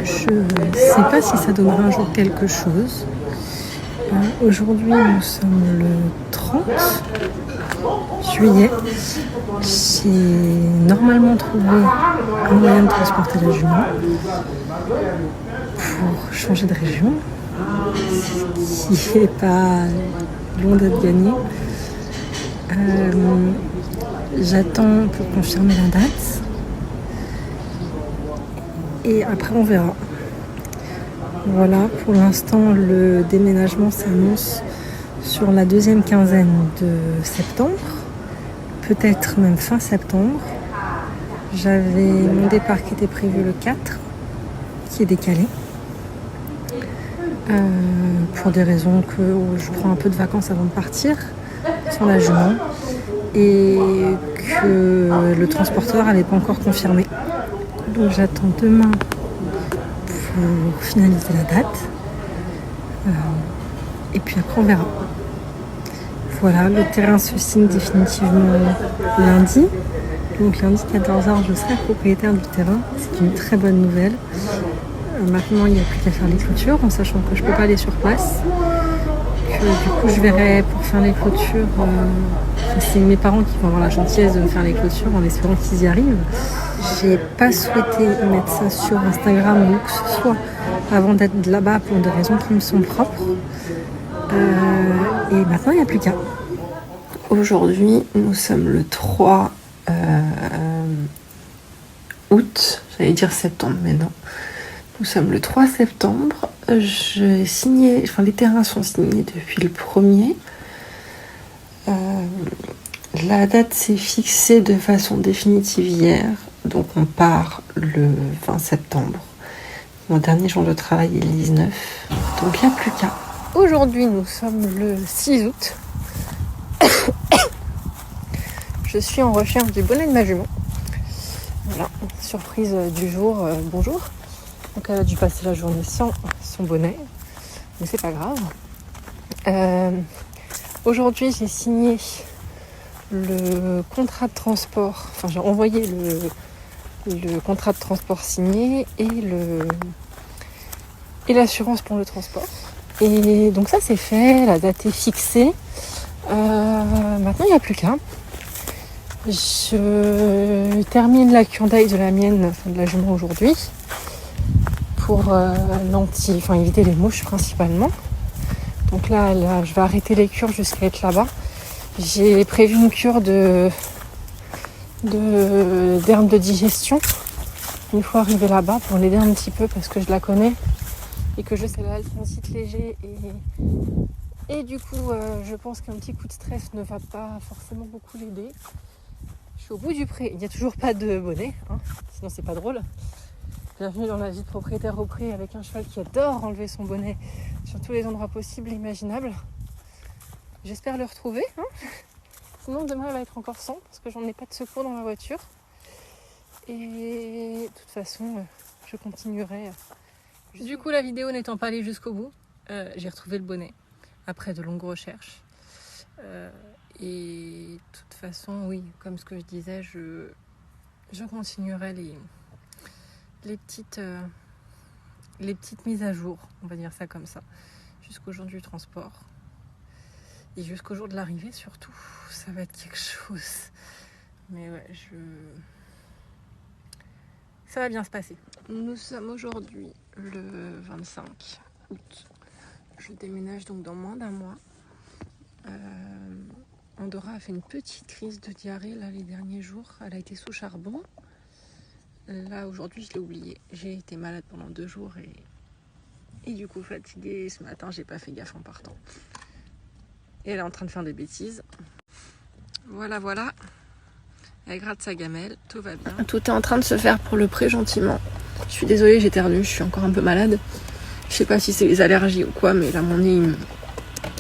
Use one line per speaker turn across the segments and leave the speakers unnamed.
Je ne sais pas si ça donnera un jour quelque chose. Aujourd'hui, nous sommes le 30 juillet. J'ai normalement trouvé un moyen de transporter la jument pour changer de région, ce qui n'est pas loin d'être gagné. J'attends pour confirmer la date et après on verra. Voilà, pour l'instant le déménagement s'annonce sur la deuxième quinzaine de septembre, peut-être même fin septembre. J'avais mon départ qui était prévu le 4, qui est décalé. Pour des raisons que je prends un peu de vacances avant de partir, sans la jument, et que le transporteur n'avait pas encore confirmé. Donc j'attends demain pour finaliser la date. Et puis après on verra. Voilà, le terrain se signe définitivement lundi. Donc lundi 14h, je serai propriétaire du terrain. C'est une très bonne nouvelle. Maintenant, il n'y a plus qu'à faire les clôtures, en sachant que je ne peux pas aller sur place. Du coup, je verrai pour faire les clôtures. C'est mes parents qui vont avoir la gentillesse de me faire les clôtures en espérant qu'ils y arrivent. J'ai pas souhaité mettre ça sur Instagram ou que ce soit avant d'être là-bas pour des raisons qui me sont propres. Et maintenant, il n'y a plus qu'à. Aujourd'hui, nous sommes le 3 août. J'allais dire septembre, mais non. Nous sommes le 3 septembre. Les terrains sont signés depuis le 1er. La date s'est fixée de façon définitive hier. Donc on part le 20 septembre. Mon dernier jour de travail est le 19. Donc il n'y a plus qu'à. Aujourd'hui, nous sommes le 6 août. Je suis en recherche du bonnet de ma jument. Voilà, surprise du jour. Bonjour. Donc elle a dû passer la journée sans son bonnet, mais c'est pas grave. Aujourd'hui j'ai signé le contrat de transport, enfin j'ai envoyé le contrat de transport signé et l'assurance pour le transport. Et donc ça c'est fait, la date est fixée. Maintenant il n'y a plus qu'à. Je termine la cure d'ail de la mienne, de la jument aujourd'hui. Pour éviter les mouches principalement. Donc là, je vais arrêter les cures jusqu'à être là-bas. J'ai prévu une cure d'herbe de digestion une fois arrivé là-bas pour l'aider un petit peu parce que je la connais et que je sais qu'elle a le transit léger et du coup je pense qu'un petit coup de stress ne va pas forcément beaucoup l'aider. Je suis au bout du pré, il n'y a toujours pas de bonnet, sinon c'est pas drôle. Bienvenue dans la vie de propriétaire au pré avec un cheval qui adore enlever son bonnet sur tous les endroits possibles et imaginables. J'espère le retrouver. Sinon demain elle va être encore sans parce que j'en ai pas de secours dans ma voiture. Et de toute façon je continuerai. Du coup la vidéo n'étant pas allée jusqu'au bout, j'ai retrouvé le bonnet après de longues recherches. Et de toute façon oui, comme ce que je disais, je continuerai les petites mises à jour, on va dire ça comme ça, jusqu'au jour du transport et jusqu'au jour de l'arrivée surtout. Ça va être quelque chose, mais ouais, ça va bien se passer. Nous sommes aujourd'hui le 25 août. Je déménage donc dans moins d'un mois. Andorra a fait une petite crise de diarrhée là les derniers jours. Elle a été sous charbon. Là aujourd'hui je l'ai oublié, j'ai été malade pendant 2 jours et du coup fatiguée. Ce matin j'ai pas fait gaffe en partant et elle est en train de faire des bêtises. Voilà, elle gratte sa gamelle, tout va bien. Tout est en train de se faire pour le pré gentiment. Je suis désolée, j'éternue, je suis encore un peu malade. Je sais pas si c'est les allergies ou quoi, mais là mon nez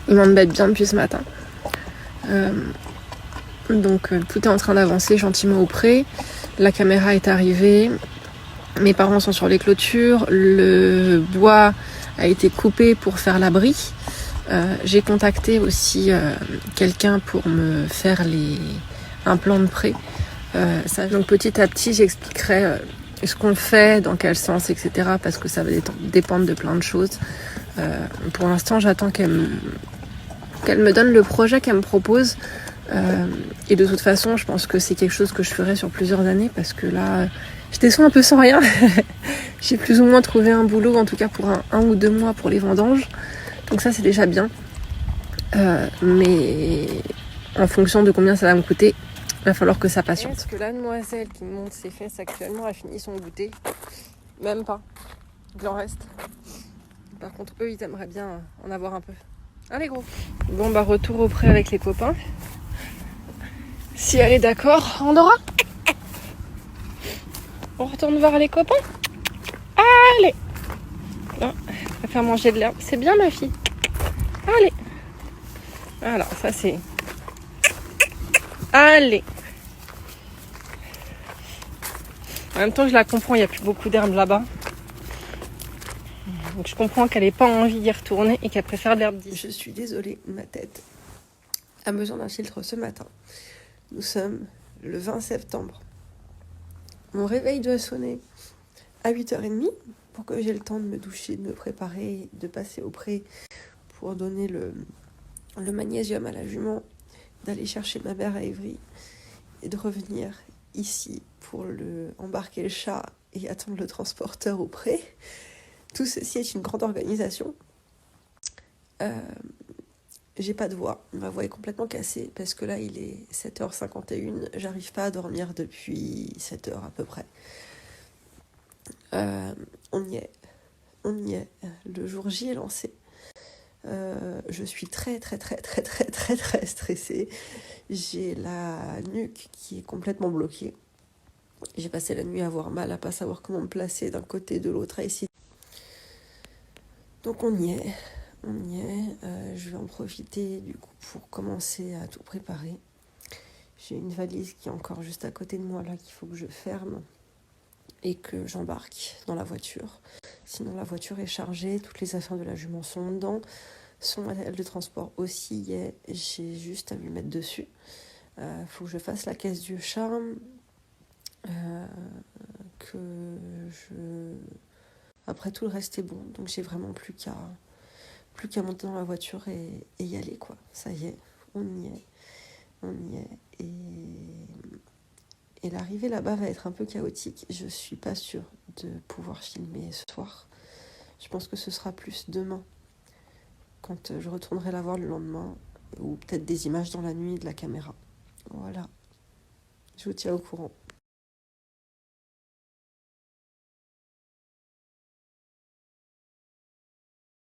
il m'embête bien depuis ce matin. Donc tout est en train d'avancer gentiment au pré. La caméra est arrivée, mes parents sont sur les clôtures, le bois a été coupé pour faire l'abri. J'ai contacté aussi quelqu'un pour me faire un plan de pré. Donc petit à petit j'expliquerai ce qu'on fait, dans quel sens, etc. Parce que ça va dépendre de plein de choses. Pour l'instant, j'attends qu'elle me donne le projet qu'elle me propose. Et de toute façon, je pense que c'est quelque chose que je ferai sur plusieurs années parce que là, je descends un peu sans rien. J'ai plus ou moins trouvé un boulot, en tout cas pour un ou 2 mois pour les vendanges. Donc ça, c'est déjà bien. Mais en fonction de combien ça va me coûter, il va falloir que ça patiente. Est-ce que la demoiselle qui monte ses fesses actuellement a fini son goûter? Même pas. Il en reste. Par contre, eux, ils aimeraient bien en avoir un peu. Allez, gros. Bon, bah, retour au pré avec les copains. Si elle est d'accord, Andorra, on retourne voir les copains. Allez. Là, elle va faire manger de l'herbe. C'est bien, ma fille. Allez. Voilà, ça c'est... Allez. En même temps, je la comprends, il n'y a plus beaucoup d'herbe là-bas. Donc je comprends qu'elle n'ait pas envie d'y retourner et qu'elle préfère l'herbe d'ici. Je suis désolée, ma tête a besoin d'un filtre ce matin. Nous sommes le 20 septembre. Mon réveil doit sonner à 8h30 pour que j'ai le temps de me doucher, de me préparer, de passer au pré pour donner le magnésium à la jument, d'aller chercher ma mère à Évry et de revenir ici pour embarquer le chat et attendre le transporteur au pré. Tout ceci est une grande organisation. J'ai pas de voix. Ma voix est complètement cassée parce que là, il est 7h51. J'arrive pas à dormir depuis 7h à peu près. On y est. Le jour J est lancé. Je suis très stressée. J'ai la nuque qui est complètement bloquée. J'ai passé la nuit à avoir mal, à pas savoir comment me placer d'un côté de l'autre, à essayer. Donc on y est. Je vais en profiter du coup pour commencer à tout préparer. J'ai une valise qui est encore juste à côté de moi là qu'il faut que je ferme et que j'embarque dans la voiture. Sinon la voiture est chargée, toutes les affaires de la jument sont dedans. Son matériel de transport aussi y est, j'ai juste à lui mettre dessus. Faut que je fasse la caisse du charme. Après tout le reste est bon, donc j'ai vraiment plus qu'à monter dans la voiture et y aller quoi. Ça y est, on y est. Et l'arrivée là-bas va être un peu chaotique. Je suis pas sûre de pouvoir filmer ce soir. Je pense que ce sera plus demain, quand je retournerai la voir le lendemain, ou peut-être des images dans la nuit de la caméra. Voilà. Je vous tiens au courant.